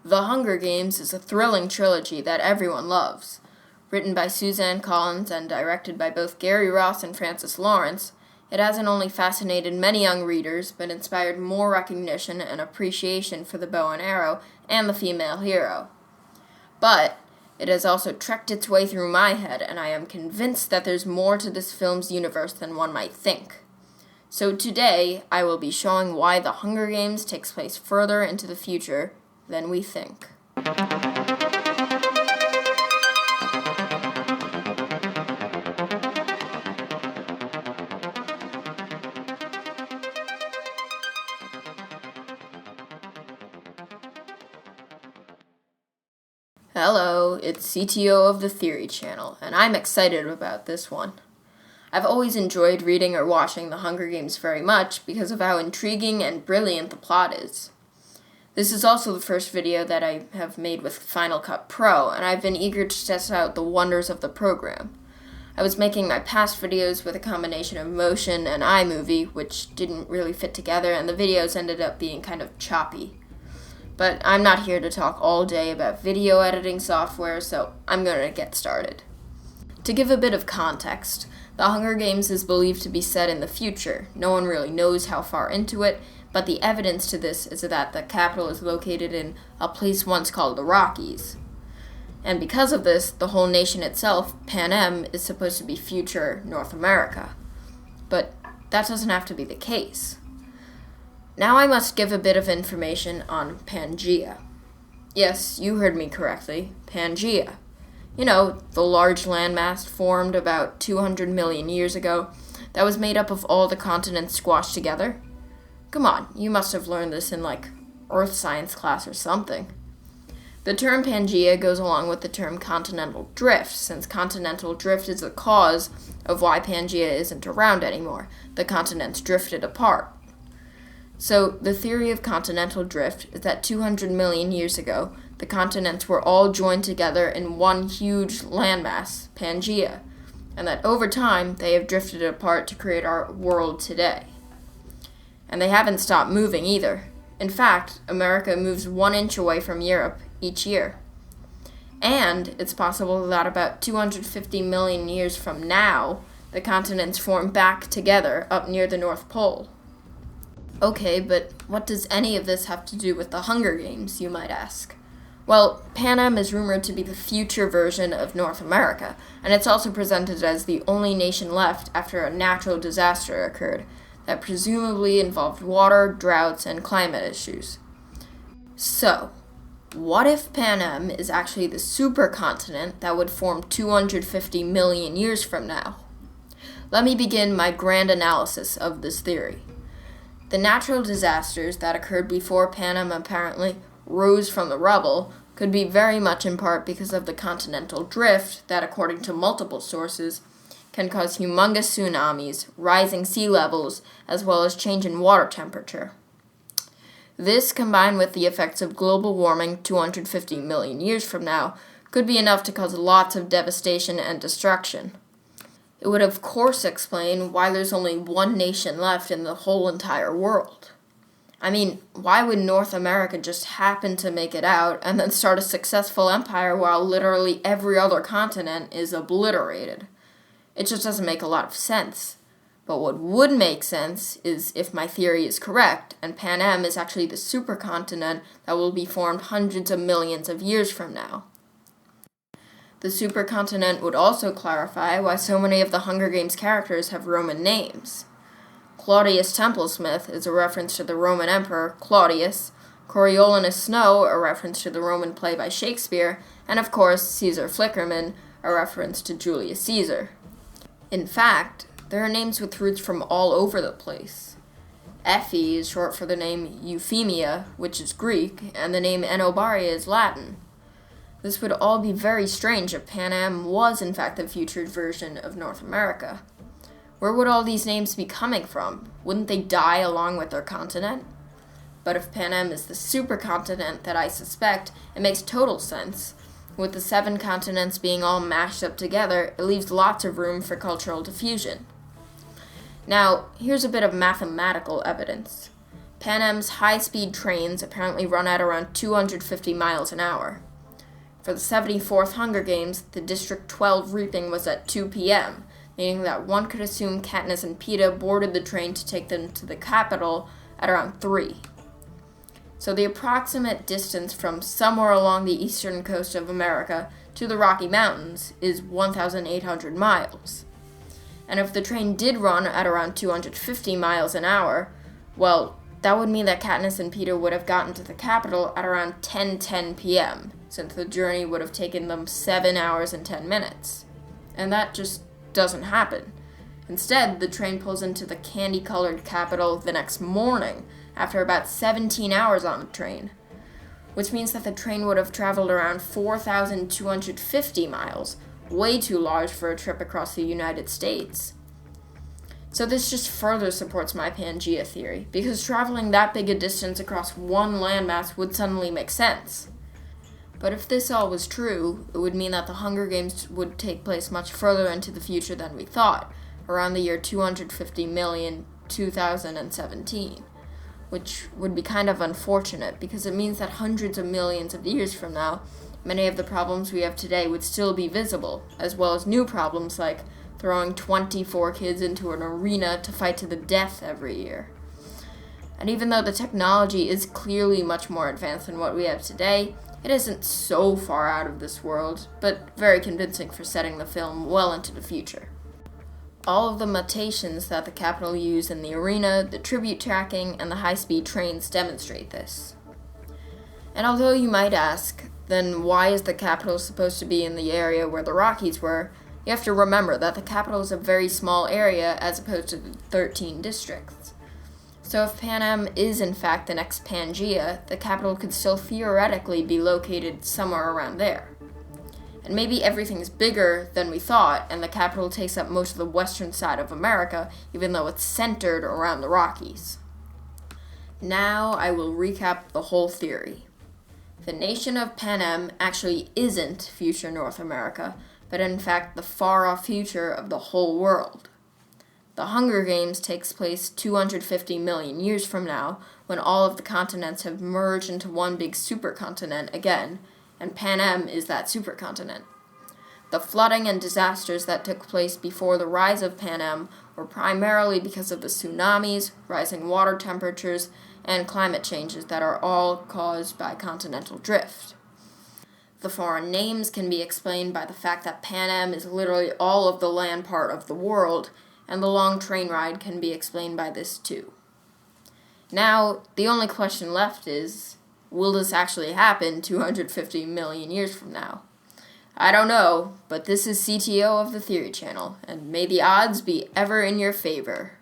The Hunger Games is a thrilling trilogy that everyone loves. Written by Suzanne Collins and directed by both Gary Ross and Francis Lawrence, it hasn't only fascinated many young readers, but inspired more recognition and appreciation for the bow and arrow and the female hero. But it has also trekked its way through my head, and I am convinced that there's more to this film's universe than one might think. So today, I will be showing why The Hunger Games takes place further into the future than we think. Hello, it's CTO of the Theory Channel, and I'm excited about this one. I've always enjoyed reading or watching The Hunger Games very much because of how intriguing and brilliant the plot is. This is also the first video that I have made with Final Cut Pro, and I've been eager to test out the wonders of the program. I was making my past videos with a combination of Motion and iMovie, which didn't really fit together, and the videos ended up being kind of choppy. But I'm not here to talk all day about video editing software, so I'm going to get started. To give a bit of context, The Hunger Games is believed to be set in the future. No one really knows how far into it, but the evidence to this is that the capital is located in a place once called the Rockies. And because of this, the whole nation itself, Panem, is supposed to be future North America. But that doesn't have to be the case. Now I must give a bit of information on Pangea. Yes, you heard me correctly, Pangea. You know, the large landmass formed about 200 million years ago that was made up of all the continents squashed together. Come on, you must have learned this in, Earth science class or something. The term Pangea goes along with the term continental drift, since continental drift is the cause of why Pangea isn't around anymore. The continents drifted apart. So, the theory of continental drift is that 200 million years ago, the continents were all joined together in one huge landmass, Pangea, and that over time, they have drifted apart to create our world today. And they haven't stopped moving either. In fact, America moves 1 inch away from Europe each year. And it's possible that about 250 million years from now, the continents form back together up near the North Pole. Okay, but what does any of this have to do with the Hunger Games, you might ask? Well, Panem is rumored to be the future version of North America, and it's also presented as the only nation left after a natural disaster occurred that presumably involved water, droughts, and climate issues. So, what if Panem is actually the supercontinent that would form 250 million years from now? Let me begin my grand analysis of this theory. The natural disasters that occurred before Panem apparently rose from the rubble could be very much in part because of the continental drift that, according to multiple sources, can cause humongous tsunamis, rising sea levels, as well as change in water temperature. This, combined with the effects of global warming 250 million years from now, could be enough to cause lots of devastation and destruction. It would of course explain why there's only one nation left in the whole entire world. I mean, why would North America just happen to make it out and then start a successful empire while literally every other continent is obliterated? It just doesn't make a lot of sense. But what would make sense is if my theory is correct, and Panem is actually the supercontinent that will be formed hundreds of millions of years from now. The supercontinent would also clarify why so many of the Hunger Games characters have Roman names. Claudius Templesmith is a reference to the Roman Emperor Claudius, Coriolanus Snow a reference to the Roman play by Shakespeare, and of course Caesar Flickerman a reference to Julius Caesar. In fact, there are names with roots from all over the place. Effie is short for the name Euphemia, which is Greek, and the name Enobaria is Latin. This would all be very strange if Panem was in fact the future version of North America. Where would all these names be coming from? Wouldn't they die along with their continent? But if Panem is the supercontinent that I suspect, it makes total sense. With the 7 continents being all mashed up together, it leaves lots of room for cultural diffusion. Now, here's a bit of mathematical evidence. Panem's high-speed trains apparently run at around 250 miles an hour. For the 74th Hunger Games, the District 12 reaping was at 2 p.m., meaning that one could assume Katniss and Peeta boarded the train to take them to the capital at around 3. So the approximate distance from somewhere along the eastern coast of America to the Rocky Mountains is 1,800 miles. And if the train did run at around 250 miles an hour, well, that would mean that Katniss and Peeta would have gotten to the capital at around 10:10 p.m., since the journey would have taken them 7 hours and 10 minutes. And that just doesn't happen. Instead, the train pulls into the candy-colored capital the next morning, after about 17 hours on the train, which means that the train would have traveled around 4,250 miles, way too large for a trip across the United States. So this just further supports my Pangea theory, because traveling that big a distance across one landmass would suddenly make sense. But if this all was true, it would mean that the Hunger Games would take place much further into the future than we thought, around the year 250,000,000,2017, which would be kind of unfortunate because it means that hundreds of millions of years from now, many of the problems we have today would still be visible, as well as new problems like throwing 24 kids into an arena to fight to the death every year. And even though the technology is clearly much more advanced than what we have today, it isn't so far out of this world, but very convincing for setting the film well into the future. All of the mutations that the Capitol used in the arena, the tribute tracking, and the high-speed trains demonstrate this. And although you might ask, then why is the Capitol supposed to be in the area where the Rockies were? You have to remember that the capital is a very small area as opposed to the 13 districts. So if Panem is in fact the next Pangea, the capital could still theoretically be located somewhere around there. And maybe everything's bigger than we thought, and the capital takes up most of the western side of America, even though it's centered around the Rockies. Now I will recap the whole theory. The nation of Panem actually isn't future North America, but in fact the far-off future of the whole world. The Hunger Games takes place 250 million years from now, when all of the continents have merged into one big supercontinent again, and Panem is that supercontinent. The flooding and disasters that took place before the rise of Panem were primarily because of the tsunamis, rising water temperatures, and climate changes that are all caused by continental drift. The foreign names can be explained by the fact that Panem is literally all of the land part of the world, and the long train ride can be explained by this too. Now, the only question left is, will this actually happen 250 million years from now? I don't know, but this is CTO of the Theory Channel, and may the odds be ever in your favor.